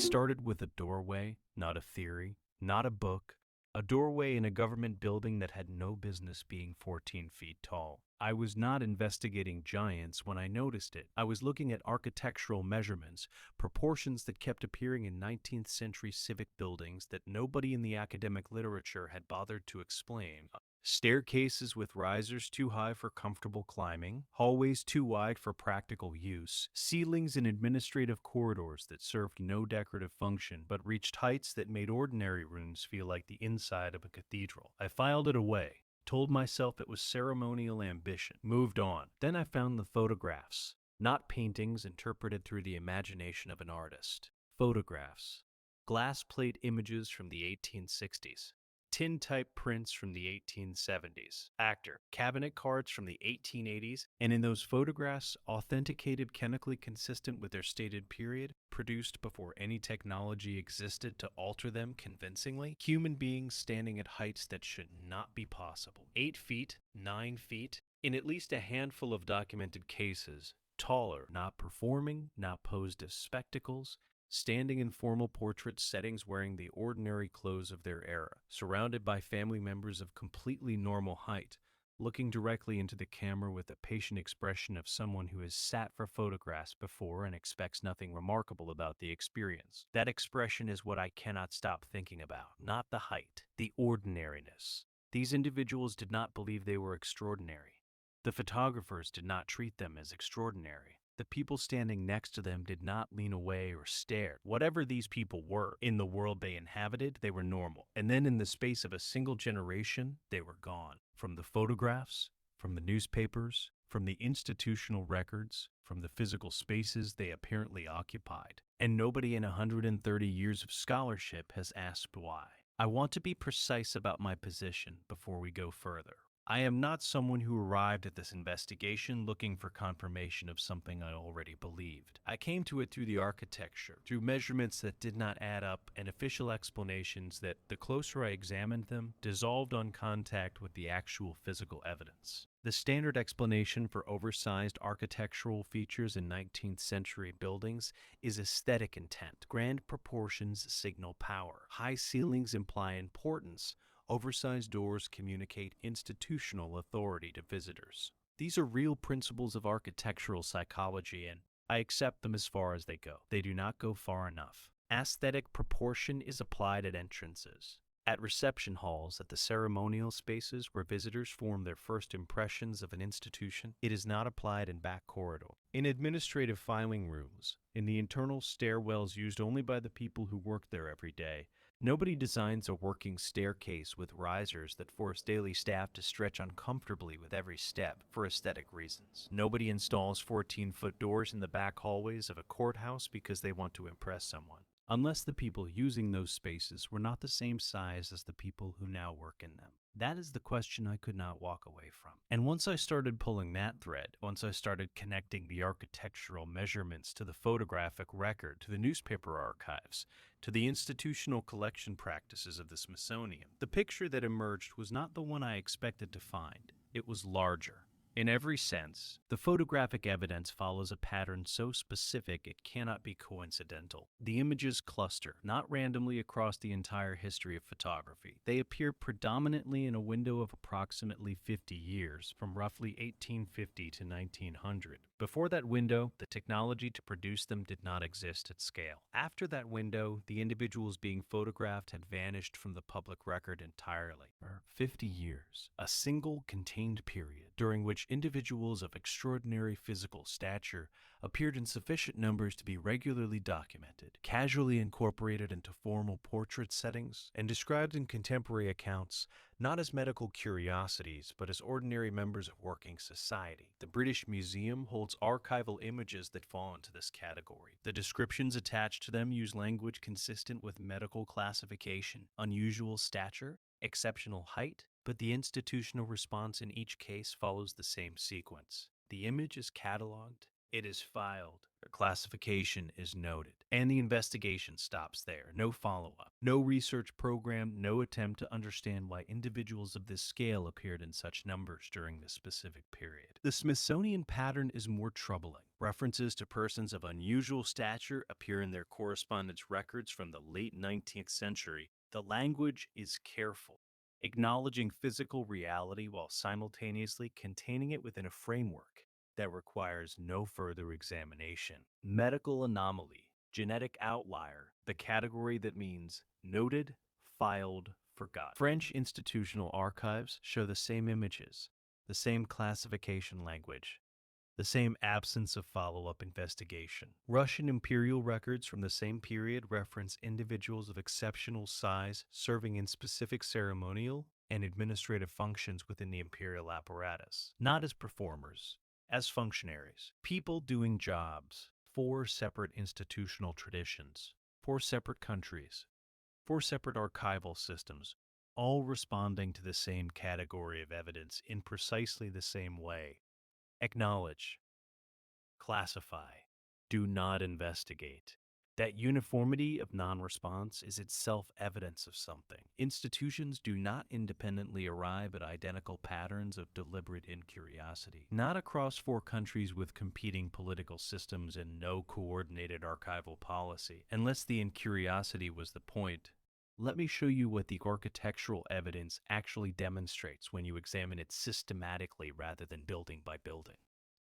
It started with a doorway, not a theory, not a book, a doorway in a government building that had no business being 14 feet tall. I was not investigating giants when I noticed it. I was looking at architectural measurements, proportions that kept appearing in 19th century civic buildings that nobody in the academic literature had bothered to explain. Staircases with risers too high for comfortable climbing, hallways too wide for practical use, ceilings in administrative corridors that served no decorative function but reached heights that made ordinary rooms feel like the inside of a cathedral. I filed it away, told myself it was ceremonial ambition, moved on. Then I found the photographs, not paintings interpreted through the imagination of an artist. Photographs. Glass plate images from the 1860s. Tin-type prints from the 1870s, actor, cabinet cards from the 1880s, and in those photographs, authenticated chemically consistent with their stated period, produced before any technology existed to alter them convincingly, human beings standing at heights that should not be possible. 8 feet, 9 feet, in at least a handful of documented cases, taller, not performing, not posed as spectacles, standing in formal portrait settings wearing the ordinary clothes of their era, surrounded by family members of completely normal height, looking directly into the camera with the patient expression of someone who has sat for photographs before and expects nothing remarkable about the experience. That expression is what I cannot stop thinking about, not the height, the ordinariness. These individuals did not believe they were extraordinary. The photographers did not treat them as extraordinary. The people standing next to them did not lean away or stare. Whatever these people were, in the world they inhabited, they were normal. And then in the space of a single generation, they were gone. From the photographs, from the newspapers, from the institutional records, from the physical spaces they apparently occupied. And nobody in 130 years of scholarship has asked why. I want to be precise about my position before we go further. I am not someone who arrived at this investigation looking for confirmation of something I already believed. I came to it through the architecture, through measurements that did not add up, and official explanations that, the closer I examined them, dissolved on contact with the actual physical evidence. The standard explanation for oversized architectural features in 19th century buildings is aesthetic intent. Grand proportions signal power. High ceilings imply importance. Oversized doors communicate institutional authority to visitors. These are real principles of architectural psychology, and I accept them as far as they go. They do not go far enough. Aesthetic proportion is applied at entrances, at reception halls, at the ceremonial spaces where visitors form their first impressions of an institution. It is not applied in back corridors, in administrative filing rooms, in the internal stairwells used only by the people who work there every day. Nobody designs a working staircase with risers that force daily staff to stretch uncomfortably with every step for aesthetic reasons. Nobody installs 14-foot doors in the back hallways of a courthouse because they want to impress someone, unless the people using those spaces were not the same size as the people who now work in them. That is the question I could not walk away from. And once I started pulling that thread, once I started connecting the architectural measurements to the photographic record, to the newspaper archives, to the institutional collection practices of the Smithsonian, the picture that emerged was not the one I expected to find. It was larger. In every sense, the photographic evidence follows a pattern so specific it cannot be coincidental. The images cluster, not randomly across the entire history of photography. They appear predominantly in a window of approximately 50 years, from roughly 1850 to 1900. Before that window, the technology to produce them did not exist at scale. After that window, the individuals being photographed had vanished from the public record entirely. For 50 years, a single contained period during which individuals of extraordinary physical stature appeared in sufficient numbers to be regularly documented, casually incorporated into formal portrait settings, and described in contemporary accounts not as medical curiosities, but as ordinary members of working society. The British Museum holds archival images that fall into this category. The descriptions attached to them use language consistent with medical classification, unusual stature, exceptional height, but the institutional response in each case follows the same sequence. The image is cataloged, it is filed, a classification is noted, and the investigation stops there. No follow-up, no research program, no attempt to understand why individuals of this scale appeared in such numbers during this specific period. The Smithsonian pattern is more troubling. References to persons of unusual stature appear in their correspondence records from the late 19th century. The language is careful, acknowledging physical reality while simultaneously containing it within a framework that requires no further examination. Medical anomaly, genetic outlier, the category that means noted, filed, forgot. French institutional archives show the same images, the same classification language, the same absence of follow-up investigation. Russian imperial records from the same period reference individuals of exceptional size serving in specific ceremonial and administrative functions within the imperial apparatus, not as performers, as functionaries, people doing jobs. 4 separate institutional traditions, 4 separate countries, 4 separate archival systems, all responding to the same category of evidence in precisely the same way. Acknowledge, classify, do not investigate. That uniformity of non-response is itself evidence of something. Institutions do not independently arrive at identical patterns of deliberate incuriosity. Not across 4 countries with competing political systems and no coordinated archival policy. Unless the incuriosity was the point, let me show you what the architectural evidence actually demonstrates when you examine it systematically rather than building by building.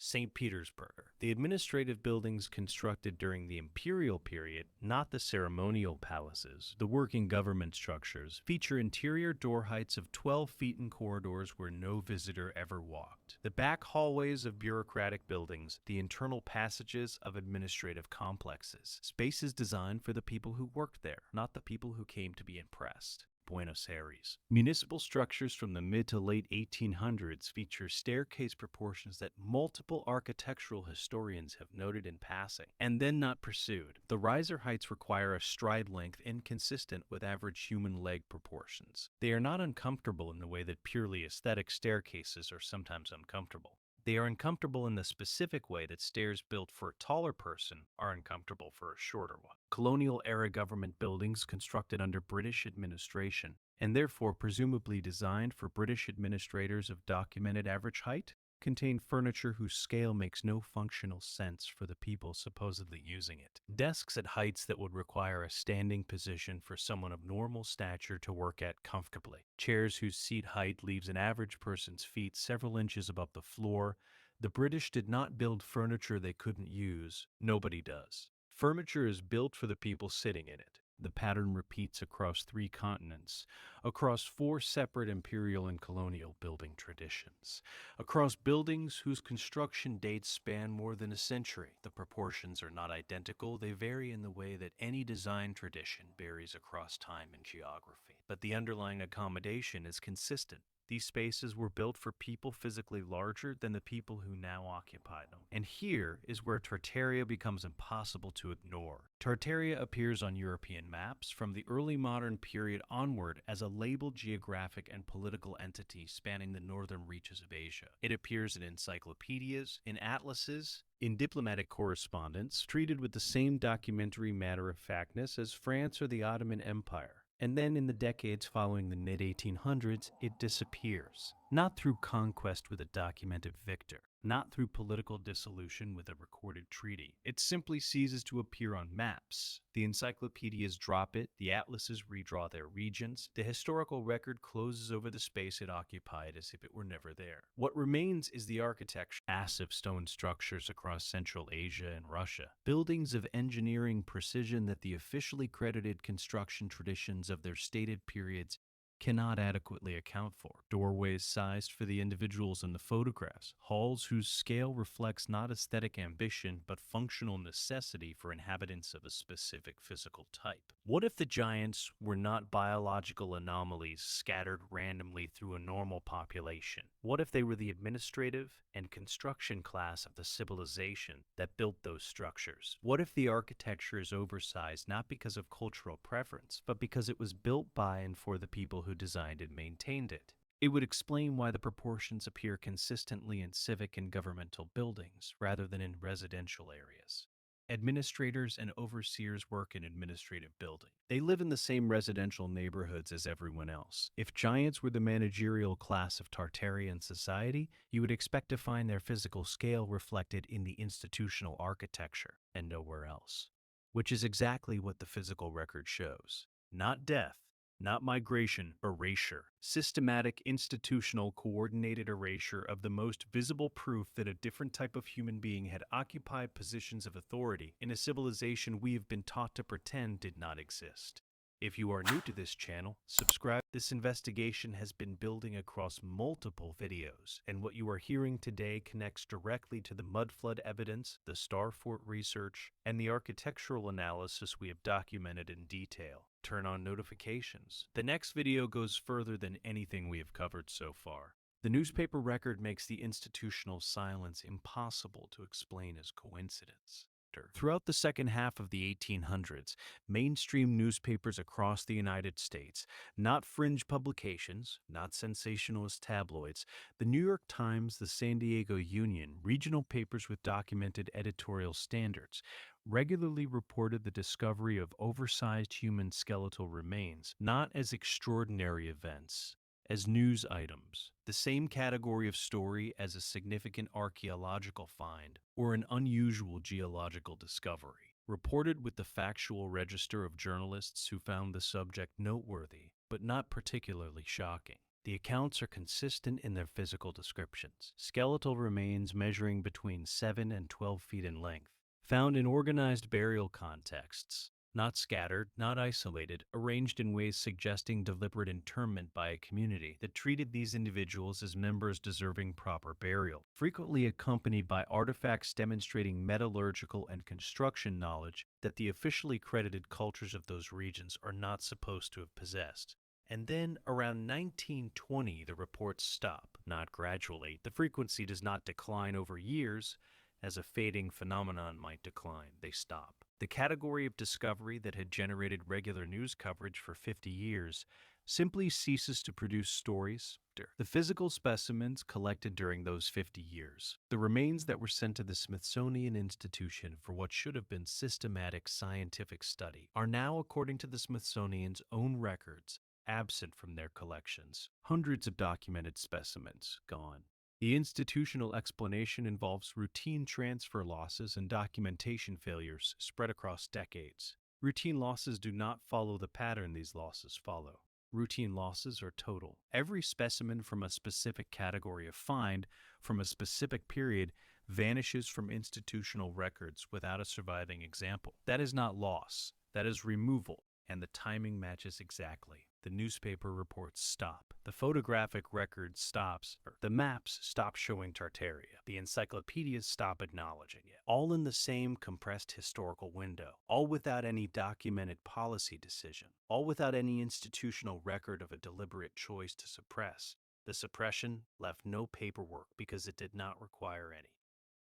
St. Petersburg. The administrative buildings constructed during the imperial period, not the ceremonial palaces, the working government structures, feature interior door heights of 12 feet in corridors where no visitor ever walked. The back hallways of bureaucratic buildings, the internal passages of administrative complexes, spaces designed for the people who worked there, not the people who came to be impressed. Buenos Aires. Municipal structures from the mid to late 1800s feature staircase proportions that multiple architectural historians have noted in passing, and then not pursued. The riser heights require a stride length inconsistent with average human leg proportions. They are not uncomfortable in the way that purely aesthetic staircases are sometimes uncomfortable. They are uncomfortable in the specific way that stairs built for a taller person are uncomfortable for a shorter one. Colonial-era government buildings constructed under British administration, and therefore presumably designed for British administrators of documented average height, contain furniture whose scale makes no functional sense for the people supposedly using it. Desks at heights that would require a standing position for someone of normal stature to work at comfortably. Chairs whose seat height leaves an average person's feet several inches above the floor. The British did not build furniture they couldn't use. Nobody does. Furniture is built for the people sitting in it. The pattern repeats across 3 continents, across 4 separate imperial and colonial building traditions, across buildings whose construction dates span more than a century. The proportions are not identical, they vary in the way that any design tradition varies across time and geography. But the underlying accommodation is consistent. These spaces were built for people physically larger than the people who now occupy them. And here is where Tartaria becomes impossible to ignore. Tartaria appears on European maps from the early modern period onward as a labeled geographic and political entity spanning the northern reaches of Asia. It appears in encyclopedias, in atlases, in diplomatic correspondence, treated with the same documentary matter-of-factness as France or the Ottoman Empire. And then in the decades following the mid-1800s, it disappears. Not through conquest with a documented victor, not through political dissolution with a recorded treaty. It simply ceases to appear on maps. The encyclopedias drop it, the atlases redraw their regions, the historical record closes over the space it occupied as if it were never there. What remains is the architecture, massive stone structures across Central Asia and Russia, buildings of engineering precision that the officially credited construction traditions of their stated periods cannot adequately account for. Doorways sized for the individuals in the photographs. Halls whose scale reflects not aesthetic ambition, but functional necessity for inhabitants of a specific physical type. What if the giants were not biological anomalies scattered randomly through a normal population? What if they were the administrative and construction class of the civilization that built those structures? What if the architecture is oversized not because of cultural preference, but because it was built by and for the people who designed and maintained it? It would explain why the proportions appear consistently in civic and governmental buildings rather than in residential areas. Administrators and overseers work in administrative buildings. They live in the same residential neighborhoods as everyone else. If giants were the managerial class of Tartarian society, you would expect to find their physical scale reflected in the institutional architecture and nowhere else. Which is exactly what the physical record shows. Not death, not migration, erasure. Systematic, institutional, coordinated erasure of the most visible proof that a different type of human being had occupied positions of authority in a civilization we have been taught to pretend did not exist. If you are new to this channel, subscribe. This investigation has been building across multiple videos, and what you are hearing today connects directly to the Mudflood evidence, the Star Fort research, and the architectural analysis we have documented in detail. Turn on notifications. The next video goes further than anything we have covered so far. The newspaper record makes the institutional silence impossible to explain as coincidence. Throughout the second half of the 1800s, mainstream newspapers across the United States, not fringe publications, not sensationalist tabloids, the New York Times, the San Diego Union, regional papers with documented editorial standards, regularly reported the discovery of oversized human skeletal remains, not as extraordinary events, as news items, the same category of story as a significant archaeological find or an unusual geological discovery, reported with the factual register of journalists who found the subject noteworthy but not particularly shocking. The accounts are consistent in their physical descriptions. Skeletal remains measuring between 7 and 12 feet in length, found in organized burial contexts, not scattered, not isolated, arranged in ways suggesting deliberate interment by a community that treated these individuals as members deserving proper burial, frequently accompanied by artifacts demonstrating metallurgical and construction knowledge that the officially credited cultures of those regions are not supposed to have possessed. And then, around 1920, the reports stop, not gradually. The frequency does not decline over years, as a fading phenomenon might decline. They stop. The category of discovery that had generated regular news coverage for 50 years simply ceases to produce stories. The physical specimens collected during those 50 years, the remains that were sent to the Smithsonian Institution for what should have been systematic scientific study, are now, according to the Smithsonian's own records, absent from their collections. Hundreds of documented specimens gone. The institutional explanation involves routine transfer losses and documentation failures spread across decades. Routine losses do not follow the pattern these losses follow. Routine losses are total. Every specimen from a specific category of find from a specific period vanishes from institutional records without a surviving example. That is not loss. That is removal, and the timing matches exactly. The newspaper reports stop. The photographic record stops. The maps stop showing Tartaria. The encyclopedias stop acknowledging it. All in the same compressed historical window. All without any documented policy decision. All without any institutional record of a deliberate choice to suppress. The suppression left no paperwork because it did not require any.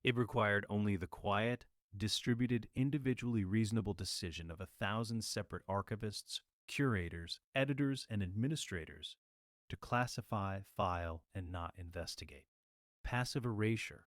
It required only the quiet, distributed, individually reasonable decision of 1,000 separate archivists, curators, editors, and administrators to classify, file, and not investigate. Passive erasure,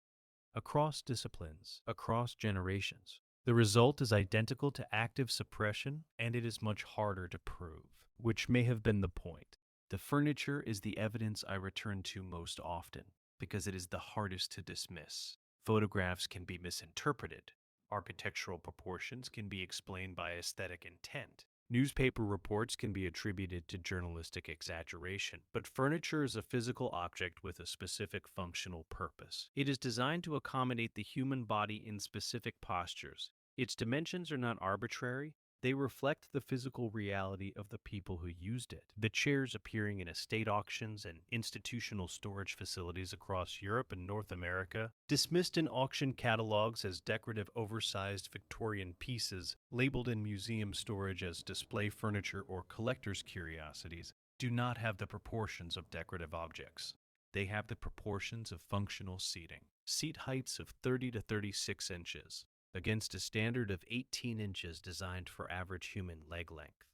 across disciplines, across generations. The result is identical to active suppression, and it is much harder to prove, which may have been the point. The furniture is the evidence I return to most often, because it is the hardest to dismiss. Photographs can be misinterpreted. Architectural proportions can be explained by aesthetic intent. Newspaper reports can be attributed to journalistic exaggeration, but furniture is a physical object with a specific functional purpose. It is designed to accommodate the human body in specific postures. Its dimensions are not arbitrary. They reflect the physical reality of the people who used it. The chairs appearing in estate auctions and institutional storage facilities across Europe and North America, dismissed in auction catalogs as decorative oversized Victorian pieces, labeled in museum storage as display furniture or collector's curiosities, do not have the proportions of decorative objects. They have the proportions of functional seating. Seat heights of 30 to 36 inches. Against a standard of 18 inches designed for average human leg length.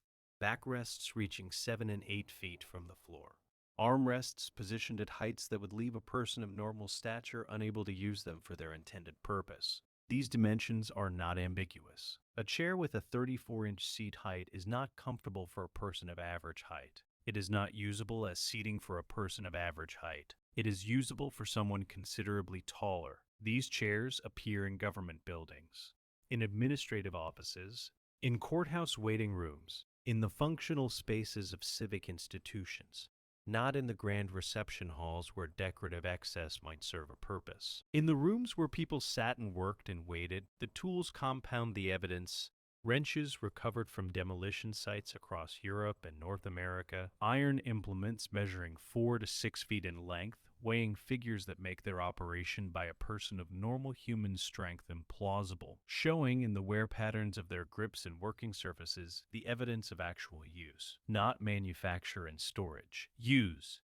Backrests reaching 7 and 8 feet from the floor. Armrests positioned at heights that would leave a person of normal stature unable to use them for their intended purpose. These dimensions are not ambiguous. A chair with a 34-inch seat height is not comfortable for a person of average height. It is not usable as seating for a person of average height. It is usable for someone considerably taller. These chairs appear in government buildings, in administrative offices, in courthouse waiting rooms, in the functional spaces of civic institutions, not in the grand reception halls where decorative excess might serve a purpose. In the rooms where people sat and worked and waited, the tools compound the evidence. Wrenches recovered from demolition sites across Europe and North America, iron implements measuring 4 to 6 feet in length, weighing figures that make their operation by a person of normal human strength implausible, showing in the wear patterns of their grips and working surfaces the evidence of actual use, not manufacture and storage. Use,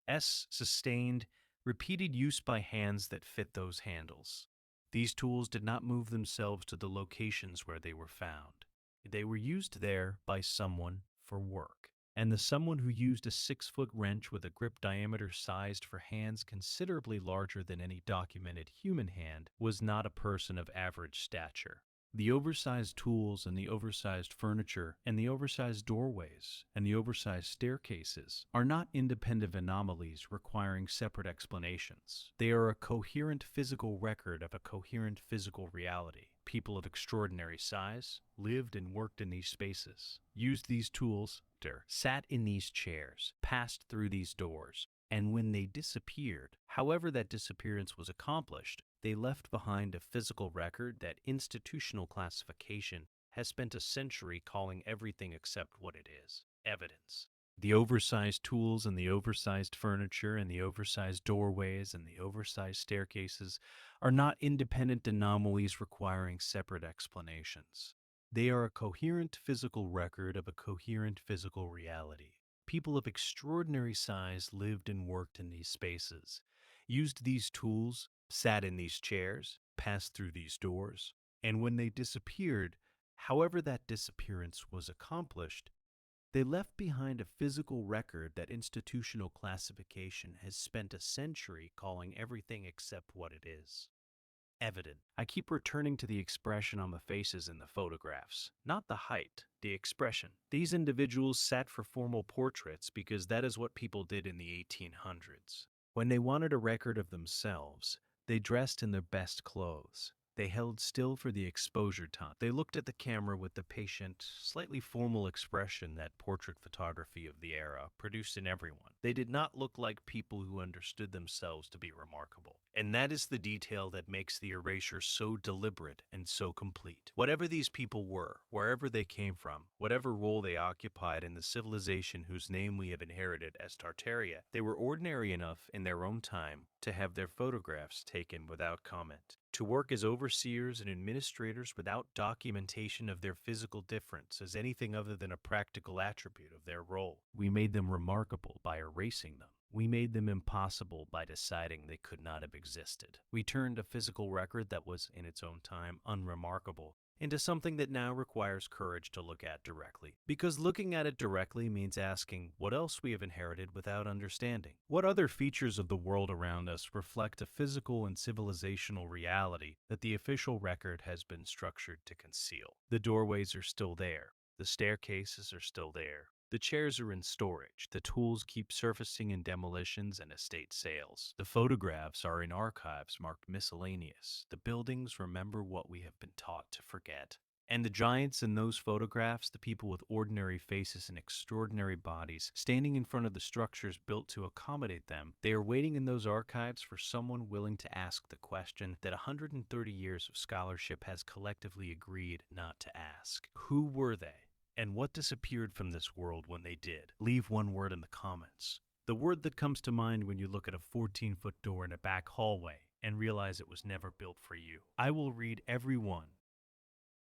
sustained, repeated use by hands that fit those handles. These tools did not move themselves to the locations where they were found. They were used there by someone for work. And the someone who used a 6-foot wrench with a grip diameter sized for hands considerably larger than any documented human hand was not a person of average stature. The oversized tools and the oversized furniture and the oversized doorways and the oversized staircases are not independent anomalies requiring separate explanations. They are a coherent physical record of a coherent physical reality. People of extraordinary size lived and worked in these spaces, used these tools, sat in these chairs, passed through these doors, and when they disappeared, however that disappearance was accomplished, they left behind a physical record that institutional classification has spent a century calling everything except what it is: evidence. The oversized tools and the oversized furniture and the oversized doorways and the oversized staircases are not independent anomalies requiring separate explanations. They are a coherent physical record of a coherent physical reality. People of extraordinary size lived and worked in these spaces, used these tools, sat in these chairs, passed through these doors, and when they disappeared, however that disappearance was accomplished, they left behind a physical record that institutional classification has spent a century calling everything except what it is: evident. I keep returning to the expression on the faces in the photographs, not the height, the expression. These individuals sat for formal portraits because that is what people did in the 1800s. When they wanted a record of themselves, they dressed in their best clothes. They held still for the exposure time. They looked at the camera with the patient, slightly formal expression that portrait photography of the era produced in everyone. They did not look like people who understood themselves to be remarkable. And that is the detail that makes the erasure so deliberate and so complete. Whatever these people were, wherever they came from, whatever role they occupied in the civilization whose name we have inherited as Tartaria, they were ordinary enough in their own time to have their photographs taken without comment, to work as overseers and administrators without documentation of their physical difference as anything other than a practical attribute of their role. We made them remarkable by erasing them. We made them impossible by deciding they could not have existed. We turned a physical record that was, in its own time, unremarkable into something that now requires courage to look at directly. Because looking at it directly means asking what else we have inherited without understanding. What other features of the world around us reflect a physical and civilizational reality that the official record has been structured to conceal? The doorways are still there. The staircases are still there. The chairs are in storage. The tools keep surfacing in demolitions and estate sales. The photographs are in archives marked miscellaneous. The buildings remember what we have been taught to forget. And the giants in those photographs, the people with ordinary faces and extraordinary bodies, standing in front of the structures built to accommodate them, they are waiting in those archives for someone willing to ask the question that 130 years of scholarship has collectively agreed not to ask. Who were they? And what disappeared from this world when they did? Leave one word in the comments. The word that comes to mind when you look at a 14-foot door in a back hallway and realize it was never built for you. I will read every one